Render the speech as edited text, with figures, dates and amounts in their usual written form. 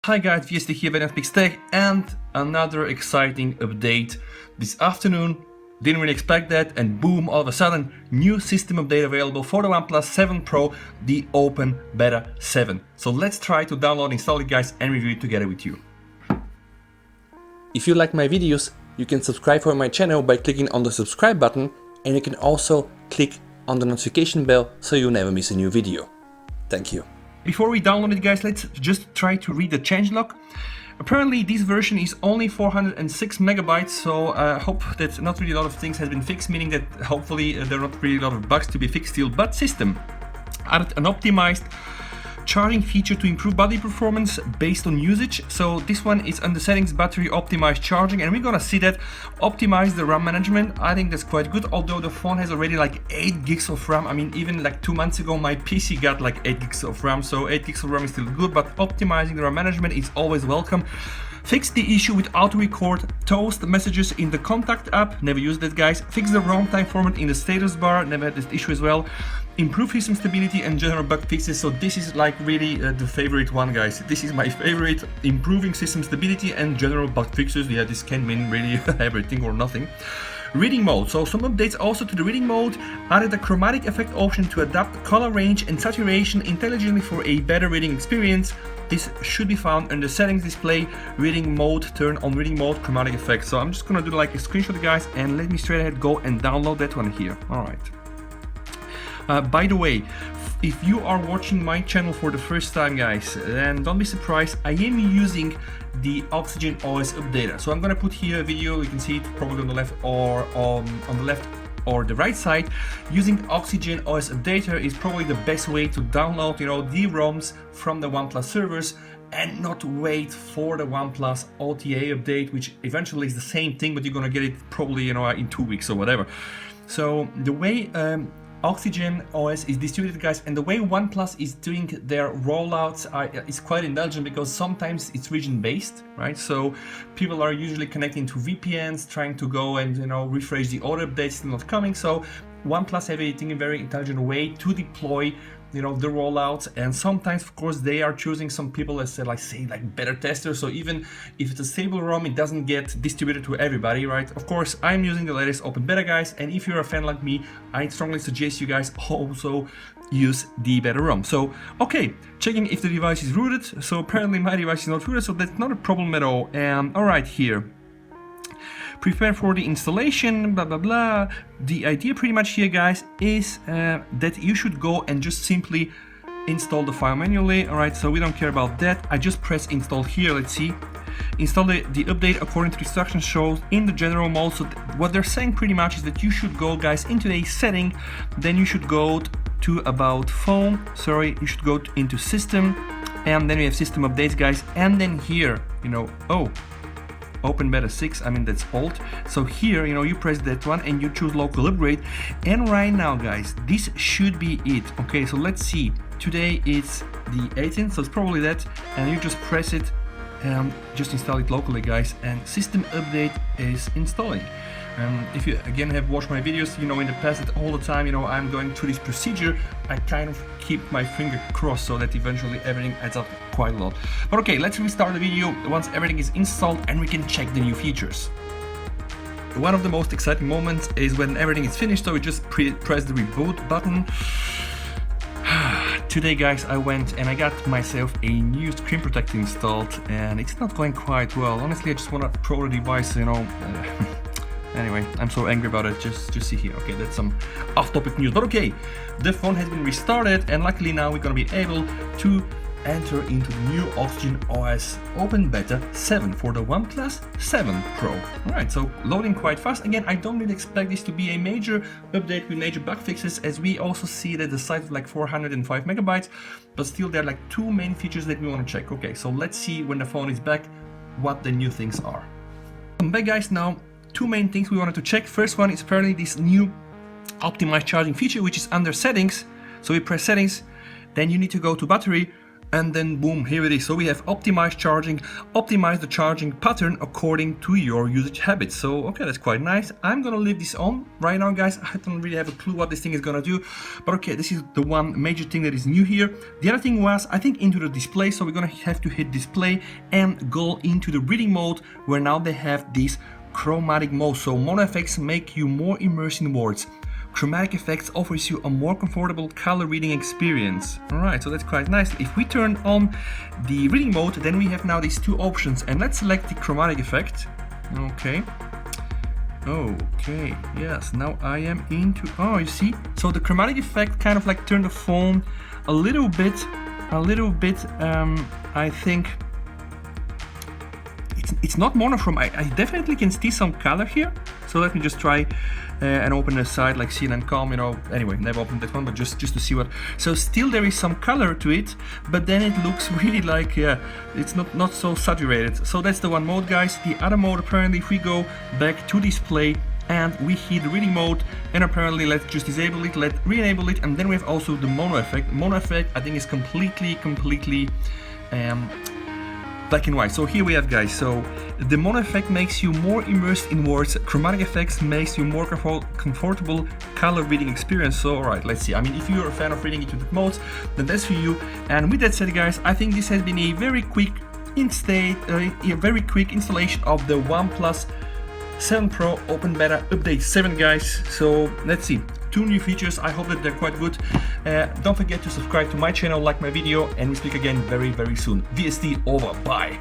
Hi guys, VST here, Velian Tech, and another exciting update this afternoon. Didn't really expect that, and boom, all of a sudden, new system update available for the OnePlus 7 Pro, the OpenBeta 7. So let's try to download, install it guys, and review it together with you. If you like my videos, you can subscribe for my channel by clicking on the subscribe button, and you can also click on the notification bell so you never miss a new video. Thank you. Before we download it guys, let's just try to read the changelog. Apparently this version is only 406 megabytes, so I hope that not really a lot of things has been fixed, meaning that hopefully there are not really a lot of bugs to be fixed still, but system added an optimized charging feature to improve battery performance based on usage. So this one is under settings, battery optimized charging, and we're gonna see that optimize the RAM management. I think that's quite good, although the phone has already like 8 gigs of RAM. I mean, even like 2 months ago my PC got like 8 gigs of RAM, so 8 gigs of RAM is still good, but optimizing the RAM management is always welcome. Fix the issue with auto-record toast messages in the contact app, never used that guys. Fix the runtime format in the status bar, never had this issue as well. Improve system stability and general bug fixes, so this is like really the favorite one guys. This is my favorite, improving system stability and general bug fixes. Yeah, this can mean really everything or nothing. Reading mode, so some updates also to the reading mode. Added a chromatic effect option to adapt color range and saturation intelligently for a better reading experience. This should be found under settings display, reading mode, turn on reading mode, chromatic effect. So I'm just gonna do like a screenshot guys, and let me straight ahead go and download that one here. All right. By the way, if you are watching my channel for the first time guys, then don't be surprised, I am using the OxygenOS updater. So I'm gonna put here a video, you can see it probably on the left or on the left or the right side. Using OxygenOS updater is probably the best way to download, the ROMs from the OnePlus servers and not wait for the OnePlus OTA update, which eventually is the same thing, but you're gonna get it probably in 2 weeks or whatever. So the way OxygenOS is distributed guys, and the way OnePlus is doing their rollouts is quite indulgent, because sometimes it's region based, right? So people are usually connecting to VPNs, trying to go and refresh the auto updates, still not coming. So OnePlus have a very intelligent way to deploy the rollouts, and sometimes of course they are choosing some people as say beta testers, so even if it's a stable ROM it doesn't get distributed to everybody, right? Of course I'm using the latest OpenBeta guys, and if you're a fan like me, I strongly suggest you guys also use the beta ROM. So okay, checking if the device is rooted. So apparently my device is not rooted, so that's not a problem at all. All right, here, prepare for the installation, blah blah blah. The idea pretty much here guys is that you should go and just simply install the file manually. All right, so we don't care about that. I just press install here. Let's see, install the update according to the instructions shown in the general mode. So what they're saying pretty much is that you should go guys into a setting, then you should go to about phone, you should go into system, and then we have system updates guys, and then here OpenBeta 6, I mean that's old. So here, you press that one and you choose local upgrade. And right now guys, this should be it. Okay, so let's see. Today it's the 18th, so it's probably that. And you just press it and just install it locally guys, and system update is installing. If you again have watched my videos, in the past that all the time, I'm going through this procedure. I kind of keep my finger crossed so that eventually everything adds up quite a lot. But okay, let's restart the video once everything is installed and we can check the new features. One of the most exciting moments is when everything is finished, so we just press the reboot button. Today guys, I went and I got myself a new screen protector installed, and it's not going quite well. Honestly, I just want to throw the device, Anyway, I'm so angry about it. Just see here. Okay, that's some off-topic news, but okay, the phone has been restarted, and luckily now we're gonna be able to enter into the new OxygenOS OpenBeta 7 for the OnePlus 7 Pro. Alright, so loading quite fast. Again, I don't really expect this to be a major update with major bug fixes, as we also see that the size is like 405 megabytes, but still there are like 2 main features that we want to check. Okay, so let's see when the phone is back what the new things are. I'm back guys now. 2 main things we wanted to check. First one is apparently this new optimized charging feature, which is under settings. So we press settings, then you need to go to battery, and then boom, here it is. So we have optimized charging, optimize the charging pattern according to your usage habits. So okay, that's quite nice. I'm gonna leave this on right now, guys. I don't really have a clue what this thing is gonna do, but okay, this is the one major thing that is new here. The other thing was, I think, into the display. So we're gonna have to hit display and go into the reading mode, where now they have this chromatic mode. So mono effects make you more immersed in words. Chromatic effects offers you a more comfortable color reading experience. Alright, so that's quite nice. If we turn on the reading mode, then we have now these two options, and let's select the chromatic effect. Okay. Okay, yes, now I am into, oh, you see? So the chromatic effect kind of like turned the phone a little bit, I think, it's not monochrome. I definitely can see some color here. So let me just try and open a site like CNN Calm, you know. Anyway, never opened that one, but just to see what. So still there is some color to it, but then it looks really like, yeah, it's not so saturated. So that's the one mode, guys. The other mode, apparently, if we go back to display and we hit the reading mode, and apparently let's just disable it, let's re-enable it, and then we have also the mono effect. Mono effect, I think, is completely black and white. So here we have, guys, so the mono effect makes you more immersed in words, chromatic effects makes you more comfortable color reading experience. So alright, let's see. I mean, if you're a fan of reading into the modes, then that's for you. And with that said, guys, I think this has been a very quick installation of the OnePlus 7 Pro OpenBeta Update 7, guys. So let's see. 2 new features. I hope that they're quite good. Don't forget to subscribe to my channel, like my video, and we speak again very, very soon. VST over. Bye.